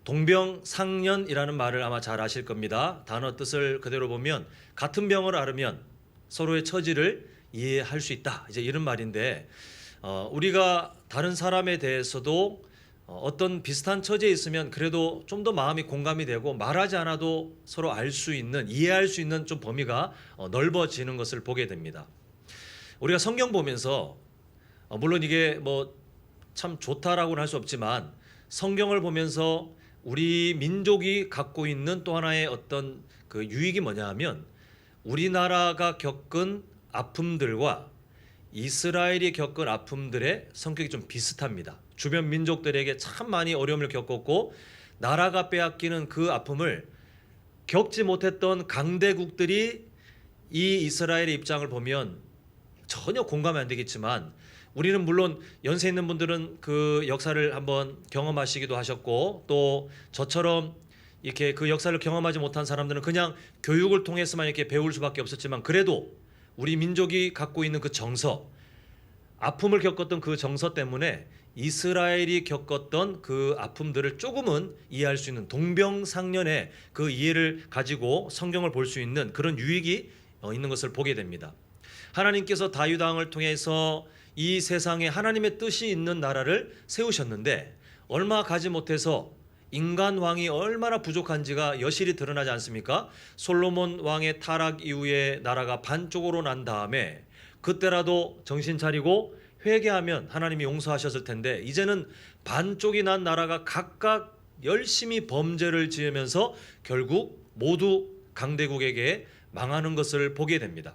동병상련이라는 말을 아마 잘 아실 겁니다. 단어 뜻을 그대로 보면 같은 병을 앓으면 서로의 처지를 이해할 수 있다. 이제 이런 말인데 우리가 다른 사람에 대해서도 어떤 비슷한 처지에 있으면 그래도 좀 더 마음이 공감이 되고 말하지 않아도 서로 알 수 있는, 이해할 수 있는 좀 범위가 넓어지는 것을 보게 됩니다. 우리가 성경 보면서 물론 이게 뭐 참 좋다라고는 할 수 없지만 성경을 보면서 우리 민족이 갖고 있는 또 하나의 어떤 그 유익이 뭐냐 하면 우리나라가 겪은 아픔들과 이스라엘이 겪은 아픔들의 성격이 좀 비슷합니다. 주변 민족들에게 참 많이 어려움을 겪었고 나라가 빼앗기는 그 아픔을 겪지 못했던 강대국들이 이 이스라엘의 입장을 보면 전혀 공감이 안 되겠지만 우리는 물론 연세 있는 분들은 그 역사를 한번 경험하시기도 하셨고 또 저처럼 이렇게 그 역사를 경험하지 못한 사람들은 그냥 교육을 통해서만 이렇게 배울 수밖에 없었지만 그래도 우리 민족이 갖고 있는 그 정서, 아픔을 겪었던 그 정서 때문에 이스라엘이 겪었던 그 아픔들을 조금은 이해할 수 있는 동병상련의 그 이해를 가지고 성경을 볼 수 있는 그런 유익이 있는 것을 보게 됩니다. 하나님께서 다윗 왕을 통해서 이 세상에 하나님의 뜻이 있는 나라를 세우셨는데 얼마 가지 못해서 인간 왕이 얼마나 부족한지가 여실히 드러나지 않습니까? 솔로몬 왕의 타락 이후에 나라가 반쪽으로 난 다음에 그때라도 정신 차리고 회개하면 하나님이 용서하셨을 텐데 이제는 반쪽이 난 나라가 각각 열심히 범죄를 지으면서 결국 모두 강대국에게 망하는 것을 보게 됩니다.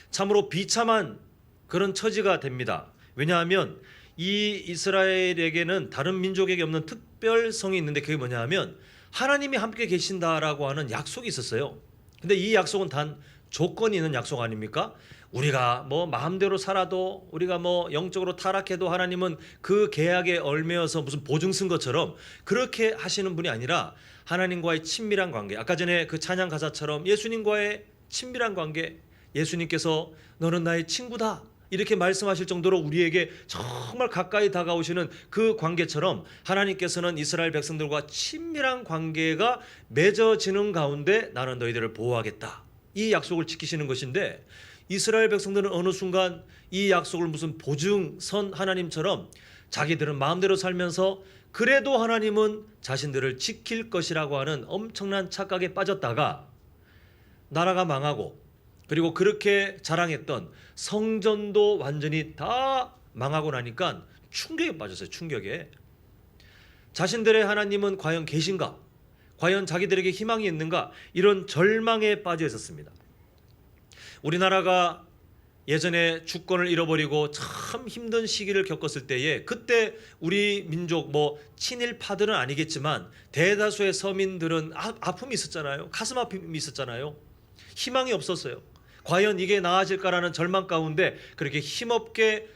참으로 비참한 그런 처지가 됩니다. 왜냐하면 이 이스라엘에게는 다른 민족에게 없는 특별성이 있는데 그게 뭐냐 하면 하나님이 함께 계신다라고 하는 약속이 있었어요. 근데 이 약속은 단 조건이 있는 약속 아닙니까? 우리가 뭐 마음대로 살아도 우리가 뭐 영적으로 타락해도 하나님은 그 계약에 얽매여서 무슨 보증 쓴 것처럼 그렇게 하시는 분이 아니라 하나님과의 친밀한 관계, 아까 전에 그 찬양 가사처럼 예수님과의 친밀한 관계, 예수님께서 너는 나의 친구다 이렇게 말씀하실 정도로 우리에게 정말 가까이 다가오시는 그 관계처럼 하나님께서는 이스라엘 백성들과 친밀한 관계가 맺어지는 가운데 나는 너희들을 보호하겠다. 이 약속을 지키시는 것인데 이스라엘 백성들은 어느 순간 이 약속을 무슨 보증선 하나님처럼 자기들은 마음대로 살면서 그래도 하나님은 자신들을 지킬 것이라고 하는 엄청난 착각에 빠졌다가 나라가 망하고 그리고 그렇게 자랑했던 성전도 완전히 다 망하고 나니까 충격에 빠졌어요. 충격에. 자신들의 하나님은 과연 계신가? 과연 자기들에게 희망이 있는가? 이런 절망에 빠져 있었습니다. 우리나라가 예전에 주권을 잃어버리고 참 힘든 시기를 겪었을 때에 그때 우리 민족 뭐 친일파들은 아니겠지만 대다수의 서민들은 아픔이 있었잖아요. 가슴 아픔이 있었잖아요. 희망이 없었어요. 과연 이게 나아질까라는 절망 가운데 그렇게 힘없게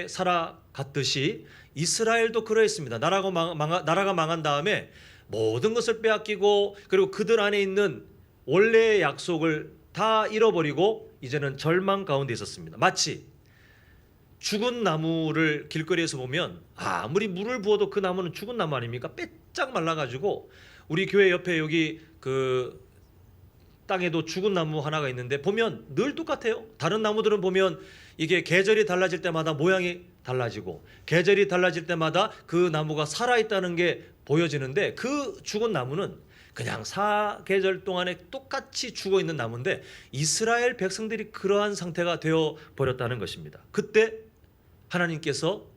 살아갔듯이 이스라엘도 그러했습니다. 나라가 망한 다음에 모든 것을 빼앗기고 그리고 그들 안에 있는 원래의 약속을 다 잃어버리고 이제는 절망 가운데 있었습니다. 마치 죽은 나무를 길거리에서 보면 아무리 물을 부어도 그 나무는 죽은 나무 아닙니까? 빼짝 말라가지고 우리 교회 옆에 여기 그 땅에도 죽은 나무 하나가 있는데 보면 늘 똑같아요. 다른 나무들은 보면 이게 계절이 달라질 때마다 모양이 달라지고 계절이 달라질 때마다 그 나무가 살아있다는 게 보여지는데 그 죽은 나무는 그냥 사계절 동안에 똑같이 죽어 있는 나무인데 이스라엘 백성들이 그러한 상태가 되어 버렸다는 것입니다. 그때 하나님께서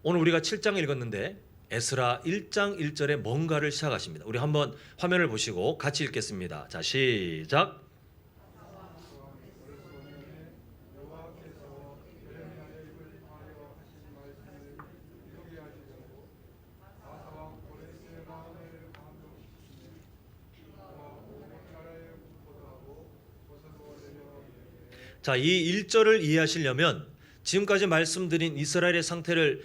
오늘 우리가 7장 읽었는데 에스라 1장 1절에 뭔가를 시작하십니다. 우리 한번 화면을 보시고 같이 읽겠습니다. 자, 시작. 자, 이 1절을 이해하시려면 지금까지 말씀드린 이스라엘의 상태를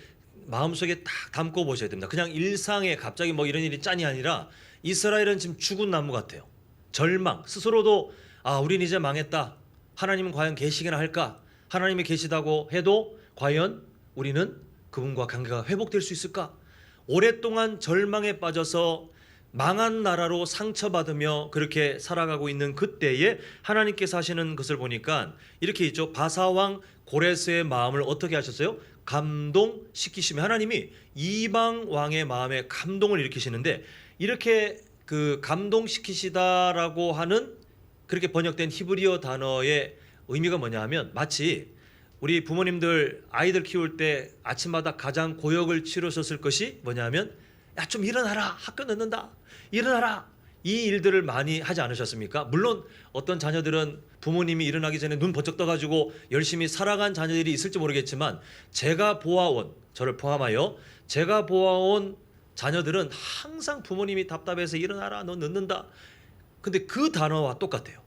마음속에 딱 담고 보셔야 됩니다. 그냥 일상에 갑자기 뭐 이런 일이 짠이 아니라 이스라엘은 지금 죽은 나무 같아요. 절망, 스스로도 우린 이제 망했다. 하나님은 과연 계시기나 할까? 하나님이 계시다고 해도 과연 우리는 그분과 관계가 회복될 수 있을까? 오랫동안 절망에 빠져서 망한 나라로 상처받으며 그렇게 살아가고 있는 그때에 하나님께서 하시는 것을 보니까 이렇게 있죠. 바사왕 고레스의 마음을 어떻게 하셨어요? 감동시키시며 하나님이 이방 왕의 마음에 감동을 일으키시는데, 이렇게 그 감동시키시다라고 하는 그렇게 번역된 히브리어 단어의 의미가 뭐냐 하면, 마치 우리 부모님들 아이들 키울 때 아침마다 가장 고역을 치르셨을 것이 뭐냐 하면, 야, 좀 일어나라, 학교 늦는다, 일어나라, 이 일들을 많이 하지 않으셨습니까? 물론 어떤 자녀들은 부모님이 일어나기 전에 눈 번쩍 떠가지고 열심히 살아간 자녀들이 있을지 모르겠지만, 제가 보아온, 저를 포함하여 제가 보아온 자녀들은 항상 부모님이 답답해서 일어나라, 너 늦는다. 근데 그 단어와 똑같아요.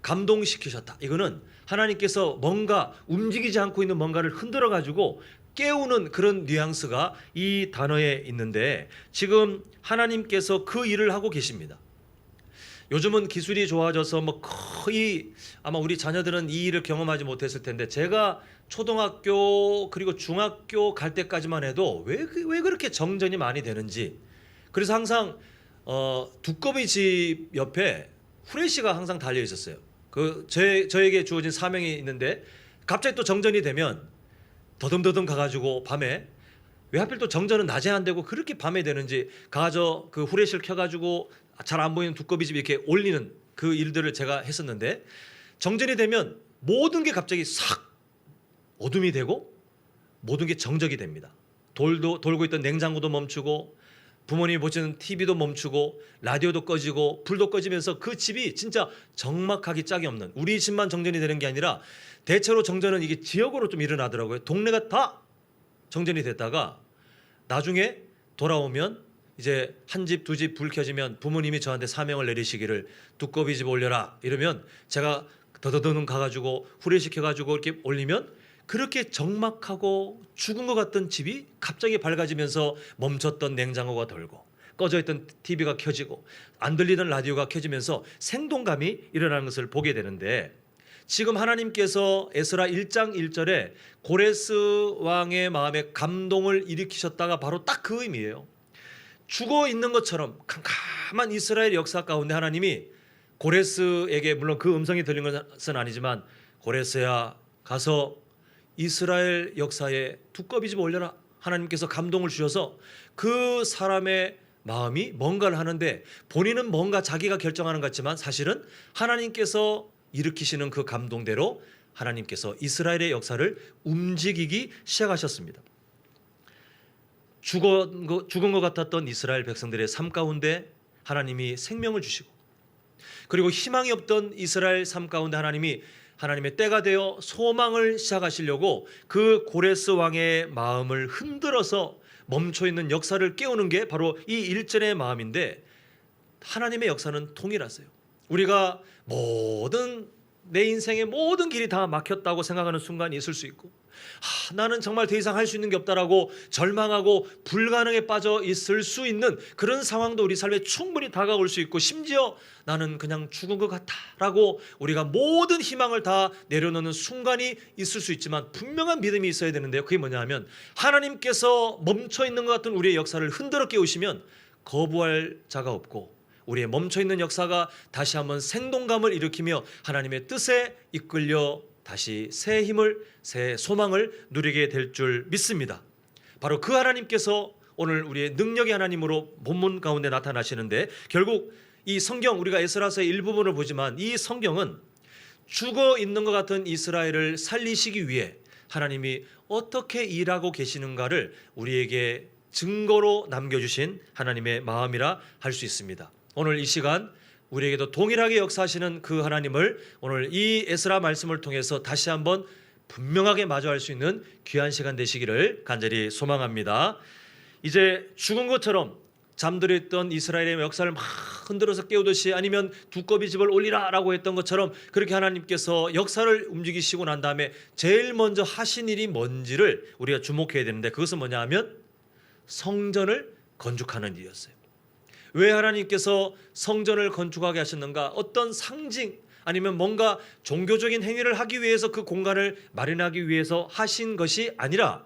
감동시키셨다. 이거는 하나님께서 뭔가 움직이지 않고 있는 뭔가를 흔들어 가지고 깨우는 그런 뉘앙스가 이 단어에 있는데, 지금 하나님께서 그 일을 하고 계십니다. 요즘은 기술이 좋아져서 뭐 거의 아마 우리 자녀들은 이 일을 경험하지 못했을 텐데, 제가 초등학교 그리고 중학교 갈 때까지만 해도 왜 그렇게 정전이 많이 되는지, 그래서 항상 두꺼비 집 옆에 후레쉬가 항상 달려 있었어요. 저에게 주어진 사명이 있는데, 갑자기 또 정전이 되면 더듬더듬 가가지고 밤에, 왜 하필 또 정전은 낮에 안 되고 그렇게 밤에 되는지 가서 그 후레쉬를 켜가지고 잘 안 보이는 두꺼비 집 이렇게 올리는 그 일들을 제가 했었는데, 정전이 되면 모든 게 갑자기 싹 어둠이 되고 모든 게 정적이 됩니다. 돌고 있던 냉장고도 멈추고 부모님이 보시는 TV도 멈추고 라디오도 꺼지고 불도 꺼지면서 그 집이 진짜 적막하기 짝이 없는, 우리 집만 정전이 되는 게 아니라 대체로 정전은 이게 지역으로 좀 일어나더라고요. 동네가 다 정전이 됐다가 나중에 돌아오면 이제 한 집 두 집 불 켜지면 부모님이 저한테 사명을 내리시기를, 두꺼비 집 올려라 이러면 제가 더더더는 가가지고 후레시켜가지고 이렇게 올리면, 그렇게 적막하고 죽은 것 같던 집이 갑자기 밝아지면서 멈췄던 냉장고가 돌고 꺼져있던 TV가 켜지고 안 들리던 라디오가 켜지면서 생동감이 일어나는 것을 보게 되는데, 지금 하나님께서 에스라 1장 1절에 고레스 왕의 마음에 감동을 일으키셨다가 바로 딱 그 의미예요. 죽어 있는 것처럼 캄캄한 이스라엘 역사 가운데 하나님이 고레스에게, 물론 그 음성이 들린 것은 아니지만, 고레스야 가서 이스라엘 역사에 두꺼비 집 올려라. 하나님께서 감동을 주셔서 그 사람의 마음이 뭔가를 하는데, 본인은 뭔가 자기가 결정하는 것 같지만 사실은 하나님께서 일으키시는 그 감동대로 하나님께서 이스라엘의 역사를 움직이기 시작하셨습니다. 죽은 것 같았던 이스라엘 백성들의 삶 가운데 하나님이 생명을 주시고, 그리고 희망이 없던 이스라엘 삶 가운데 하나님의 때가 되어 소망을 시작하시려고 그 고레스 왕의 마음을 흔들어서 멈춰있는 역사를 깨우는 게 바로 이 일전의 마음인데, 하나님의 역사는 동일하세요. 우리가 내 인생의 모든 길이 다 막혔다고 생각하는 순간이 있을 수 있고, 나는 정말 더 이상 할 수 있는 게 없다라고 절망하고 불가능에 빠져 있을 수 있는 그런 상황도 우리 삶에 충분히 다가올 수 있고, 심지어 나는 그냥 죽은 것 같다라고 우리가 모든 희망을 다 내려놓는 순간이 있을 수 있지만, 분명한 믿음이 있어야 되는데요. 그게 뭐냐 하면, 하나님께서 멈춰 있는 것 같은 우리의 역사를 흔들어 깨우시면 거부할 자가 없고, 우리의 멈춰있는 역사가 다시 한번 생동감을 일으키며 하나님의 뜻에 이끌려 다시 새 힘을, 새 소망을 누리게 될 줄 믿습니다. 바로 그 하나님께서 오늘 우리의 능력의 하나님으로 본문 가운데 나타나시는데, 결국 이 성경, 우리가 에스라서의 일부분을 보지만 이 성경은 죽어 있는 것 같은 이스라엘을 살리시기 위해 하나님이 어떻게 일하고 계시는가를 우리에게 증거로 남겨주신 하나님의 마음이라 할 수 있습니다. 오늘 이 시간 우리에게도 동일하게 역사하시는 그 하나님을 오늘 이 에스라 말씀을 통해서 다시 한번 분명하게 마주할 수 있는 귀한 시간 되시기를 간절히 소망합니다. 이제 죽은 것처럼 잠들어 있던 이스라엘의 역사를 막 흔들어서 깨우듯이, 아니면 두꺼비 집을 올리라라고 했던 것처럼 그렇게 하나님께서 역사를 움직이시고 난 다음에 제일 먼저 하신 일이 뭔지를 우리가 주목해야 되는데, 그것은 뭐냐 하면 성전을 건축하는 일이었어요. 왜 하나님께서 성전을 건축하게 하셨는가? 어떤 상징 아니면 뭔가 종교적인 행위를 하기 위해서 그 공간을 마련하기 위해서 하신 것이 아니라,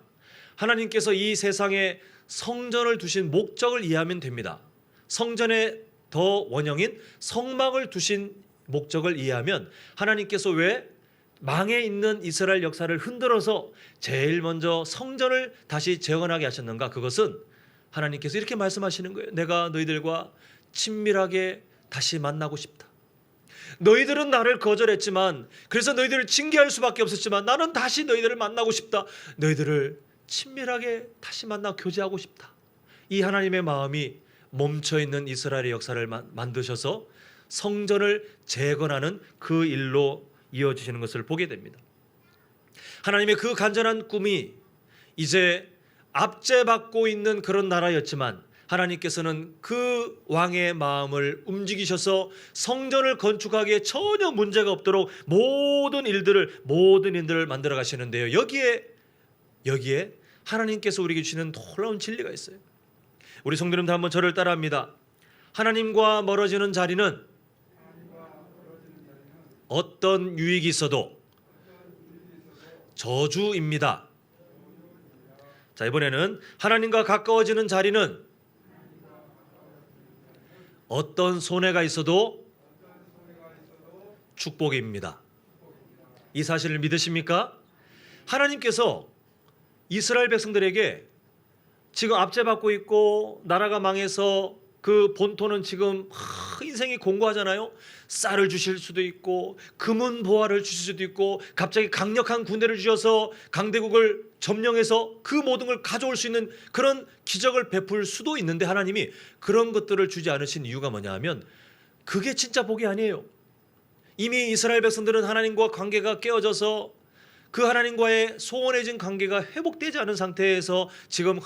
하나님께서 이 세상에 성전을 두신 목적을 이해하면 됩니다. 성전의 더 원형인 성막을 두신 목적을 이해하면 하나님께서 왜 망해 있는 이스라엘 역사를 흔들어서 제일 먼저 성전을 다시 재건하게 하셨는가? 그것은 하나님께서 이렇게 말씀하시는 거예요. 내가 너희들과 친밀하게 다시 만나고 싶다. 너희들은 나를 거절했지만, 그래서 너희들을 징계할 수밖에 없었지만 나는 다시 너희들을 만나고 싶다. 너희들을 친밀하게 다시 만나 교제하고 싶다. 이 하나님의 마음이 멈춰있는 이스라엘의 역사를 만드셔서 성전을 재건하는 그 일로 이어지시는 것을 보게 됩니다. 하나님의 그 간절한 꿈이 이제 압제받고 있는 그런 나라였지만 하나님께서는 그 왕의 마음을 움직이셔서 성전을 건축하기에 전혀 문제가 없도록 모든 일들을 만들어 가시는데요. 여기에 하나님께서 우리에게 주시는 놀라운 진리가 있어요. 우리 성도님들 한번 저를 따라합니다. 하나님과 멀어지는 자리는 어떤 유익이 있어도 저주입니다. 자, 이번에는 하나님과 가까워지는 자리는 어떤 손해가 있어도 축복입니다. 이 사실을 믿으십니까? 하나님께서 이스라엘 백성들에게 지금 압제받고 있고 나라가 망해서 그 본토는 지금 인생이 공고하잖아요. 쌀을 주실 수도 있고 금은 보화를 주실 수도 있고 갑자기 강력한 군대를 주셔서 강대국을 점령해서 그 모든 걸 가져올 수 있는 그런 기적을 베풀 수도 있는데 하나님이 그런 것들을 주지 않으신 이유가 뭐냐 하면 그게 진짜 복이 아니에요. 이미 이스라엘 백성들은 하나님과 관계가 깨어져서 그 하나님과의 소원해진 관계가 회복되지 않은 상태에서 지금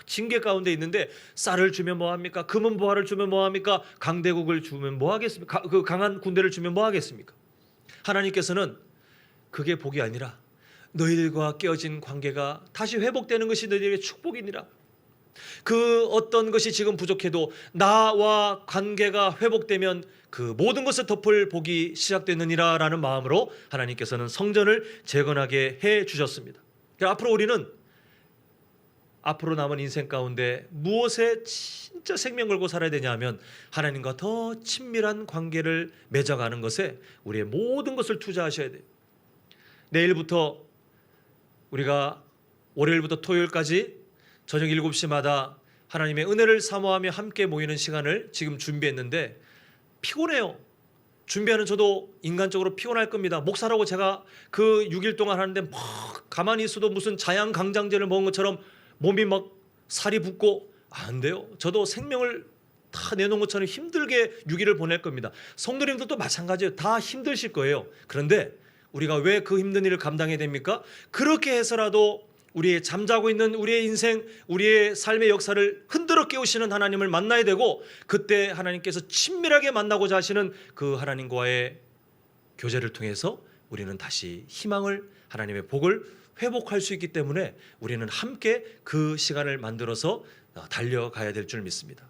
징계 가운데 있는데 쌀을 주면 뭐합니까? 금은 보화를 주면 뭐합니까? 강대국을 주면 뭐하겠습니까? 그 강한 군대를 주면 뭐하겠습니까? 하나님께서는 그게 복이 아니라 너희들과 깨어진 관계가 다시 회복되는 것이 너희들에게 축복이니라. 그 어떤 것이 지금 부족해도 나와 관계가 회복되면 그 모든 것을 덮을 복이 시작되느니라 라는 마음으로 하나님께서는 성전을 재건하게 해 주셨습니다. 앞으로 우리는 앞으로 남은 인생 가운데 무엇에 진짜 생명 걸고 살아야 되냐 하면 하나님과 더 친밀한 관계를 맺어가는 것에 우리의 모든 것을 투자하셔야 돼요. 내일부터 우리가 월요일부터 토요일까지 저녁 7시마다 하나님의 은혜를 사모하며 함께 모이는 시간을 지금 준비했는데 피곤해요. 준비하는 저도 인간적으로 피곤할 겁니다. 목사라고 제가 그 6일 동안 하는데 막 가만히 있어도 무슨 자양강장제를 먹은 것처럼 몸이 막 살이 붓고 안 돼요. 저도 생명을 다 내놓은 것처럼 힘들게 6일을 보낼 겁니다. 성도님들도 마찬가지예요. 다 힘드실 거예요. 그런데 우리가 왜 그 힘든 일을 감당해야 됩니까? 그렇게 해서라도 우리의 잠자고 있는 우리의 인생, 우리의 삶의 역사를 흔들어 깨우시는 하나님을 만나야 되고 그때 하나님께서 친밀하게 만나고자 하시는 그 하나님과의 교제를 통해서 우리는 다시 희망을, 하나님의 복을 회복할 수 있기 때문에 우리는 함께 그 시간을 만들어서 달려가야 될 줄 믿습니다.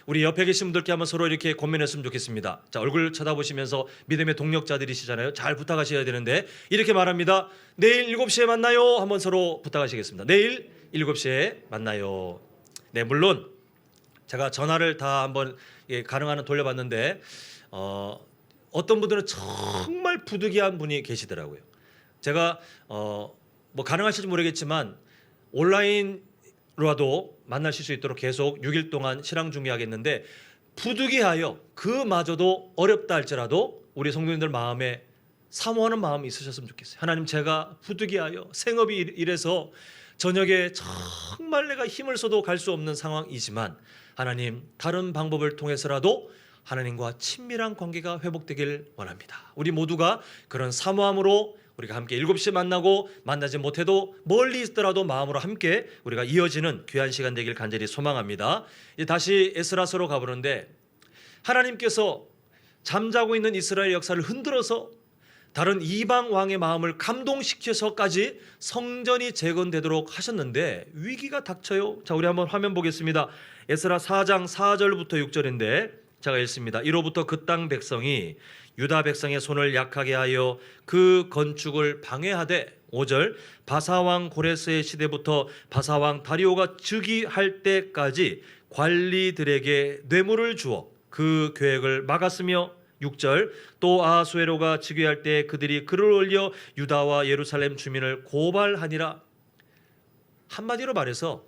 우리 옆에 계신 분들께 한번 서로 이렇게 권면했으면 좋겠습니다. 자, 얼굴 쳐다보시면서 믿음의 동력자들이시잖아요. 잘 부탁하셔야 되는데 이렇게 말합니다. 내일 7시에 만나요. 한번 서로 부탁하시겠습니다. 내일 7시에 만나요. 네, 물론 제가 전화를 다 한번 가능한 한 돌려봤는데 어떤 분들은 정말 부득이한 분이 계시더라고요. 제가 뭐 가능하실지 모르겠지만 온라인으로라도 만나실 수 있도록 계속 6일 동안 실황 중계하겠는데 부득이하여 그마저도 어렵다 할지라도 우리 성도님들 마음에 사모하는 마음이 있으셨으면 좋겠어요. 하나님, 제가 부득이하여 생업이 이래서 저녁에 정말 내가 힘을 써도 갈 수 없는 상황이지만 하나님, 다른 방법을 통해서라도 하나님과 친밀한 관계가 회복되길 원합니다. 우리 모두가 그런 사모함으로 우리가 함께 7시에 만나고 만나지 못해도 멀리 있더라도 마음으로 함께 우리가 이어지는 귀한 시간 되길 간절히 소망합니다. 이제 다시 에스라서로 가보는데 하나님께서 잠자고 있는 이스라엘 역사를 흔들어서 다른 이방 왕의 마음을 감동시켜서까지 성전이 재건되도록 하셨는데 위기가 닥쳐요. 자, 우리 한번 화면 보겠습니다. 에스라 4장 4절부터 6절인데 제가 읽습니다. 이로부터 그 땅 백성이 유다 백성의 손을 약하게 하여 그 건축을 방해하되 5절 바사왕 고레스의 시대부터 바사왕 다리오가 즉위할 때까지 관리들에게 뇌물을 주어 그 계획을 막았으며 6절 또 아하수에로가 즉위할 때 그들이 글을 올려 유다와 예루살렘 주민을 고발하니라. 한마디로 말해서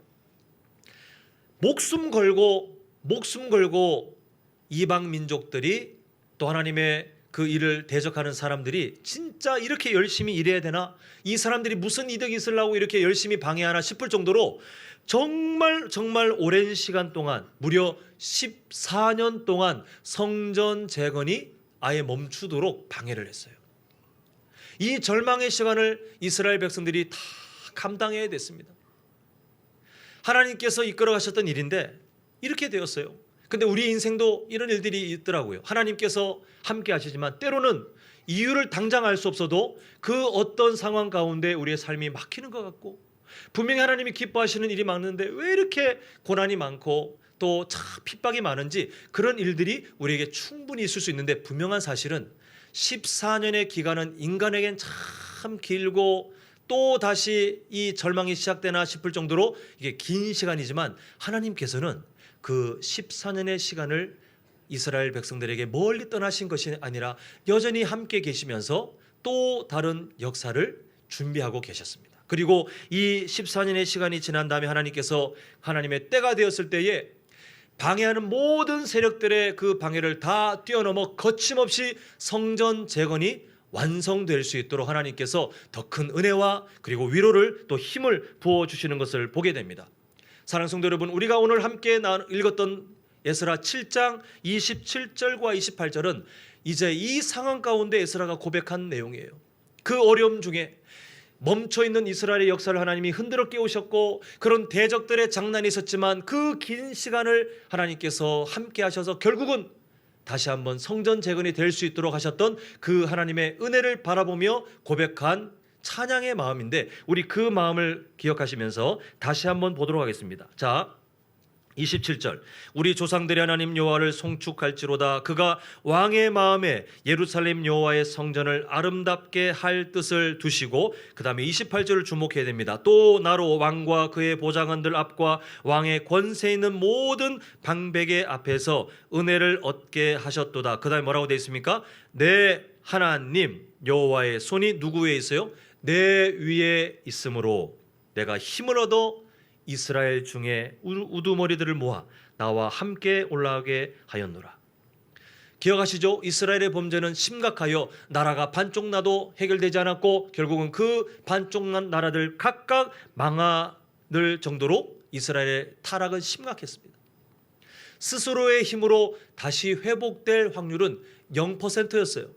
목숨 걸고 이방 민족들이 또 하나님의 그 일을 대적하는 사람들이 진짜 이렇게 열심히 일해야 되나? 이 사람들이 무슨 이득이 있으려고 이렇게 열심히 방해하나 싶을 정도로 정말 오랜 시간 동안 무려 14년 동안 성전 재건이 아예 멈추도록 방해를 했어요. 이 절망의 시간을 이스라엘 백성들이 다 감당해야 됐습니다. 하나님께서 이끌어 가셨던 일인데 이렇게 되었어요. 근데 우리 인생도 이런 일들이 있더라고요. 하나님께서 함께 하시지만 때로는 이유를 당장 알 수 없어도 그 어떤 상황 가운데 우리의 삶이 막히는 것 같고 분명히 하나님이 기뻐하시는 일이 많은데 왜 이렇게 고난이 많고 또 참 핍박이 많은지 그런 일들이 우리에게 충분히 있을 수 있는데 분명한 사실은 14년의 기간은 인간에겐 참 길고 또 다시 이 절망이 시작되나 싶을 정도로 이게 긴 시간이지만 하나님께서는 그 14년의 시간을 이스라엘 백성들에게 멀리 떠나신 것이 아니라 여전히 함께 계시면서 또 다른 역사를 준비하고 계셨습니다. 그리고 이 14년의 시간이 지난 다음에 하나님께서 하나님의 때가 되었을 때에 방해하는 모든 세력들의 그 방해를 다 뛰어넘어 거침없이 성전 재건이 완성될 수 있도록 하나님께서 더 큰 은혜와 그리고 위로를 또 힘을 부어주시는 것을 보게 됩니다. 사랑하는 성도 여러분, 우리가 오늘 함께 읽었던 에스라 7장 27절과 28절은 이제 이 상황 가운데 에스라가 고백한 내용이에요. 그 어려움 중에 멈춰있는 이스라엘의 역사를 하나님이 흔들어 깨우셨고 그런 대적들의 장난이 있었지만 그 긴 시간을 하나님께서 함께 하셔서 결국은 다시 한번 성전 재건이 될 수 있도록 하셨던 그 하나님의 은혜를 바라보며 고백한 찬양의 마음인데 우리 그 마음을 기억하시면서 다시 한번 보도록 하겠습니다. 자, 27절 우리 조상들의 하나님 여호와를 송축할지로다. 그가 왕의 마음에 예루살렘 여호와의 성전을 아름답게 할 뜻을 두시고 그 다음에 28절을 주목해야 됩니다. 또 나로 왕과 그의 보좌관들 앞과 왕의 권세 있는 모든 방백의 앞에서 은혜를 얻게 하셨도다. 그 다음에 뭐라고 되어 있습니까? 내 하나님 여호와의 손이 누구 위에 있어요? 내 위에 있으므로 내가 힘을 얻어 이스라엘 중에 우두머리들을 모아 나와 함께 올라가게 하였노라. 기억하시죠? 이스라엘의 범죄는 심각하여 나라가 반쪽 나도 해결되지 않았고 결국은 그 반쪽 난 나라들 각각 망할 정도로 이스라엘의 타락은 심각했습니다. 스스로의 힘으로 다시 회복될 확률은 0%였어요.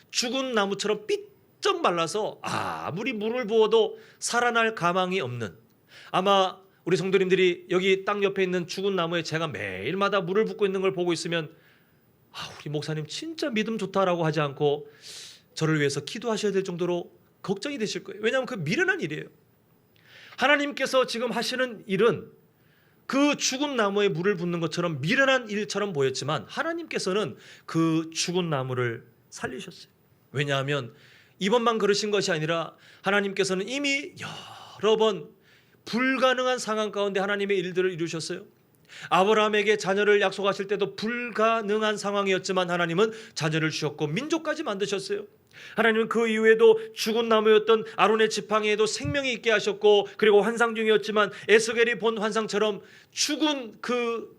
죽은 나무처럼 삐쩍 말라서 아무리 물을 부어도 살아날 가망이 없는, 아마 우리 성도님들이 여기 땅 옆에 있는 죽은 나무에 제가 매일마다 물을 붓고 있는 걸 보고 있으면 우리 목사님 진짜 믿음 좋다라고 하지 않고 저를 위해서 기도하셔야 될 정도로 걱정이 되실 거예요. 왜냐하면 그 미련한 일이에요. 하나님께서 지금 하시는 일은 그 죽은 나무에 물을 붓는 것처럼 미련한 일처럼 보였지만 하나님께서는 그 죽은 나무를 살리셨어요. 왜냐하면 이번만 그러신 것이 아니라 하나님께서는 이미 여러 번 불가능한 상황 가운데 하나님의 일들을 이루셨어요. 아브라함에게 자녀를 약속하실 때도 불가능한 상황이었지만 하나님은 자녀를 주셨고 민족까지 만드셨어요. 하나님은 그 이후에도 죽은 나무였던 아론의 지팡이에도 생명이 있게 하셨고 그리고 환상 중이었지만 에스겔이 본 환상처럼 죽은 그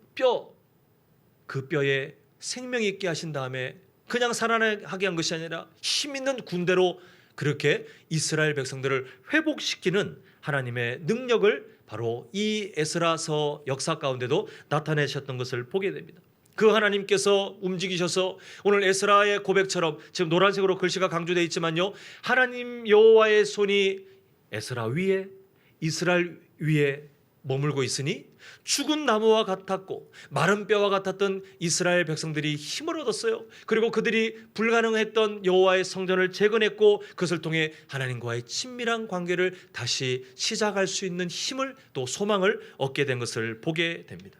뼈에 생명이 있게 하신 다음에 그냥 살아나게 한 것이 아니라 힘 있는 군대로 그렇게 이스라엘 백성들을 회복시키는 하나님의 능력을 바로 이 에스라서 역사 가운데도 나타내셨던 것을 보게 됩니다. 그 하나님께서 움직이셔서 오늘 에스라의 고백처럼 지금 노란색으로 글씨가 강조되어 있지만요, 하나님 여호와의 손이 에스라 위에 이스라엘 위에 머물고 있으니 죽은 나무와 같았고 마른 뼈와 같았던 이스라엘 백성들이 힘을 얻었어요. 그리고 그들이 불가능했던 여호와의 성전을 재건했고 그것을 통해 하나님과의 친밀한 관계를 다시 시작할 수 있는 힘을 또 소망을 얻게 된 것을 보게 됩니다.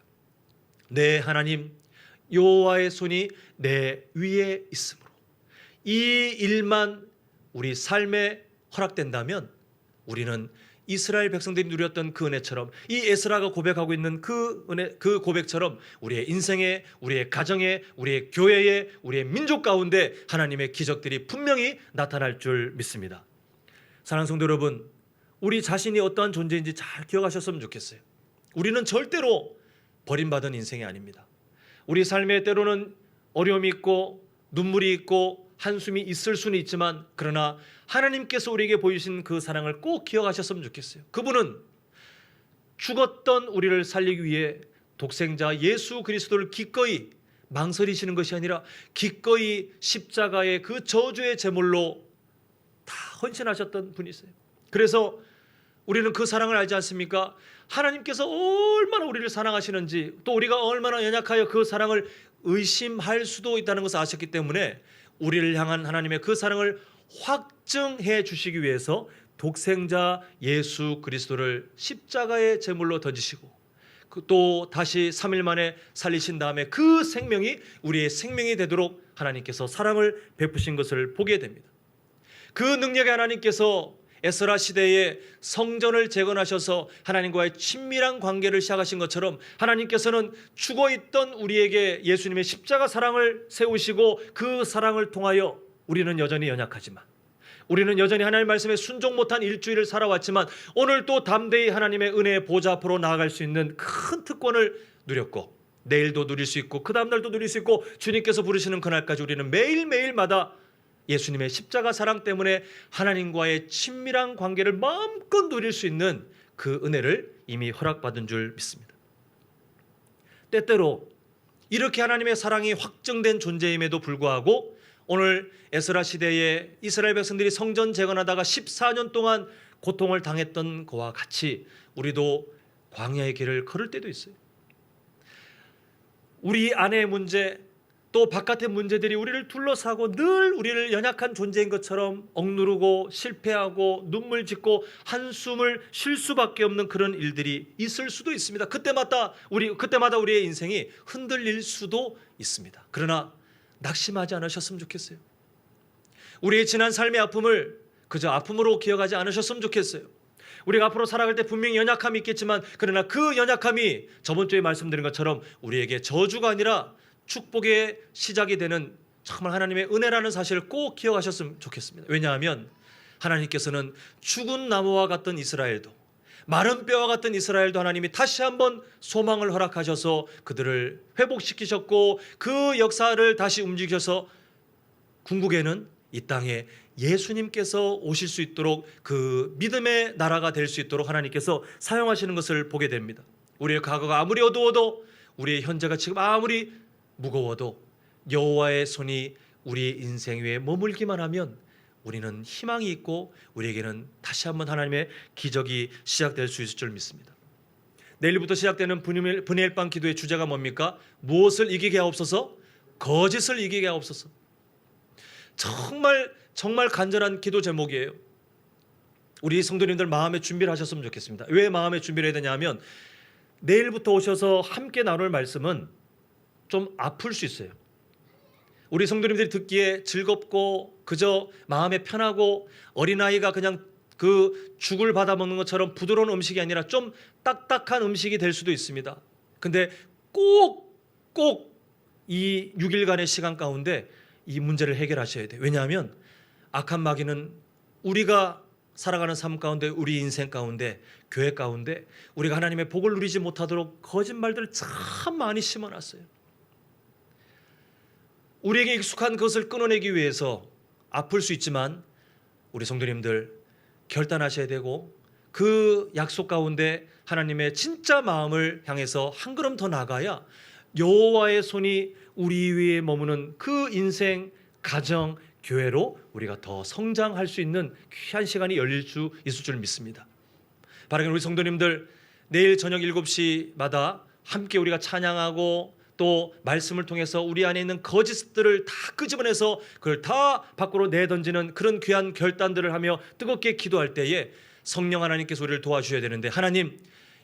내 하나님 여호와의 손이 내 위에 있으므로 이 일만 우리 삶의 허락된다면 우리는 이스라엘 백성들이 누렸던 그 은혜처럼, 이 에스라가 고백하고 있는 그 은혜, 그 고백처럼 우리의 인생에, 우리의 가정에, 우리의 교회에, 우리의 민족 가운데 하나님의 기적들이 분명히 나타날 줄 믿습니다. 사랑하는 성도 여러분, 우리 자신이 어떠한 존재인지 잘 기억하셨으면 좋겠어요. 우리는 절대로 버림받은 인생이 아닙니다. 우리 삶에 때로는 어려움이 있고 눈물이 있고 한숨이 있을 수는 있지만, 그러나 하나님께서 우리에게 보이신 그 사랑을 꼭 기억하셨으면 좋겠어요. 그분은 죽었던 우리를 살리기 위해 독생자 예수 그리스도를 기꺼이 망설이시는 것이 아니라 기꺼이 십자가의 그 저주의 제물로 다 헌신하셨던 분이세요. 그래서 우리는 그 사랑을 알지 않습니까? 하나님께서 얼마나 우리를 사랑하시는지, 또 우리가 얼마나 연약하여 그 사랑을 의심할 수도 있다는 것을 아셨기 때문에 우리를 향한 하나님의 그 사랑을 확증해 주시기 위해서 독생자 예수 그리스도를 십자가의 제물로 던지시고, 또 다시 3일 만에 살리신 다음에 그 생명이 우리의 생명이 되도록 하나님께서 사랑을 베푸신 것을 보게 됩니다. 그 능력의 하나님께서 에스라 시대에 성전을 재건하셔서 하나님과의 친밀한 관계를 시작하신 것처럼, 하나님께서는 죽어있던 우리에게 예수님의 십자가 사랑을 세우시고, 그 사랑을 통하여 우리는 여전히 연약하지만, 우리는 여전히 하나님 말씀에 순종 못한 일주일을 살아왔지만, 오늘 또 담대히 하나님의 은혜의 보좌 앞으로 나아갈 수 있는 큰 특권을 누렸고, 내일도 누릴 수 있고 그 다음날도 누릴 수 있고, 주님께서 부르시는 그날까지 우리는 매일매일마다 예수님의 십자가 사랑 때문에 하나님과의 친밀한 관계를 마음껏 누릴 수 있는 그 은혜를 이미 허락받은 줄 믿습니다. 때때로 이렇게 하나님의 사랑이 확증된 존재임에도 불구하고 오늘 에스라 시대에 이스라엘 백성들이 성전 재건하다가 14년 동안 고통을 당했던 것과 같이 우리도 광야의 길을 걸을 때도 있어요. 우리 안의 문제, 또 바깥의 문제들이 우리를 둘러싸고 늘 우리를 연약한 존재인 것처럼 억누르고 실패하고 눈물 짓고 한숨을 쉴 수밖에 없는 그런 일들이 있을 수도 있습니다. 그때마다 우리의 인생이 흔들릴 수도 있습니다. 그러나 낙심하지 않으셨으면 좋겠어요. 우리의 지난 삶의 아픔을 그저 아픔으로 기억하지 않으셨으면 좋겠어요. 우리가 앞으로 살아갈 때 분명히 연약함이 있겠지만, 그러나 그 연약함이 저번 주에 말씀드린 것처럼 우리에게 저주가 아니라 축복의 시작이 되는 정말 하나님의 은혜라는 사실을 꼭 기억하셨으면 좋겠습니다. 왜냐하면 하나님께서는 죽은 나무와 같던 이스라엘도, 마른 뼈와 같은 이스라엘도 하나님이 다시 한번 소망을 허락하셔서 그들을 회복시키셨고, 그 역사를 다시 움직여서 궁극에는 이 땅에 예수님께서 오실 수 있도록, 그 믿음의 나라가 될 수 있도록 하나님께서 사용하시는 것을 보게 됩니다. 우리의 과거가 아무리 어두워도, 우리의 현재가 지금 아무리 무거워도 여호와의 손이 우리 인생 위에 머물기만 하면 우리는 희망이 있고 우리에게는 다시 한번 하나님의 기적이 시작될 수 있을 줄 믿습니다. 내일부터 시작되는 분회일방 기도의 주제가 뭡니까? 무엇을 이기게 하옵소서? 거짓을 이기게 하옵소서. 정말 간절한 기도 제목이에요. 우리 성도님들 마음의 준비를 하셨으면 좋겠습니다. 왜 마음의 준비를 해야 되냐 하면, 내일부터 오셔서 함께 나눌 말씀은 좀 아플 수 있어요. 우리 성도님들이 듣기에 즐겁고 그저 마음에 편하고 어린아이가 그냥 그 죽을 받아먹는 것처럼 부드러운 음식이 아니라 좀 딱딱한 음식이 될 수도 있습니다. 근데 꼭 이 6일간의 시간 가운데 이 문제를 해결하셔야 돼요. 왜냐하면 악한 마귀는 우리가 살아가는 삶 가운데, 우리 인생 가운데, 교회 가운데 우리가 하나님의 복을 누리지 못하도록 거짓말들을 참 많이 심어놨어요. 우리에게 익숙한 것을 끊어내기 위해서 아플 수 있지만, 우리 성도님들 결단하셔야 되고, 그 약속 가운데 하나님의 진짜 마음을 향해서 한 걸음 더 나가야 여호와의 손이 우리 위에 머무는 그 인생, 가정, 교회로 우리가 더 성장할 수 있는 귀한 시간이 열릴 수 있을 줄 믿습니다. 바라기는 우리 성도님들, 내일 저녁 7시마다 함께 우리가 찬양하고 또 말씀을 통해서 우리 안에 있는 거짓들을 다 끄집어내서 그걸 다 밖으로 내던지는 그런 귀한 결단들을 하며 뜨겁게 기도할 때에 성령 하나님께서 우리를 도와주셔야 되는데, 하나님,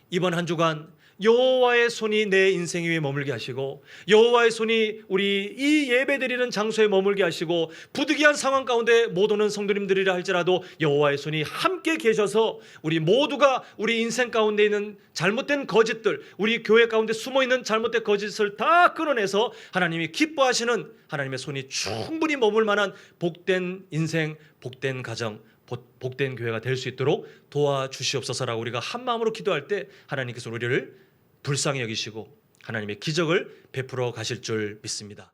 이번 한 주간 여호와의 손이 내 인생 위에 머물게 하시고 여호와의 손이 우리 이 예배드리는 장소에 머물게 하시고 부득이한 상황 가운데 못 오는 성도님들이라 할지라도 여호와의 손이 함께 계셔서 우리 모두가 우리 인생 가운데 있는 잘못된 거짓들, 우리 교회 가운데 숨어있는 잘못된 거짓을 다 끊어내서 하나님이 기뻐하시는 하나님의 손이 충분히 머물 만한 복된 인생, 복된 가정, 복된 교회가 될 수 있도록 도와주시옵소서라고 우리가 한 마음으로 기도할 때 하나님께서 우리를 불쌍히 여기시고 하나님의 기적을 베풀어 가실 줄 믿습니다.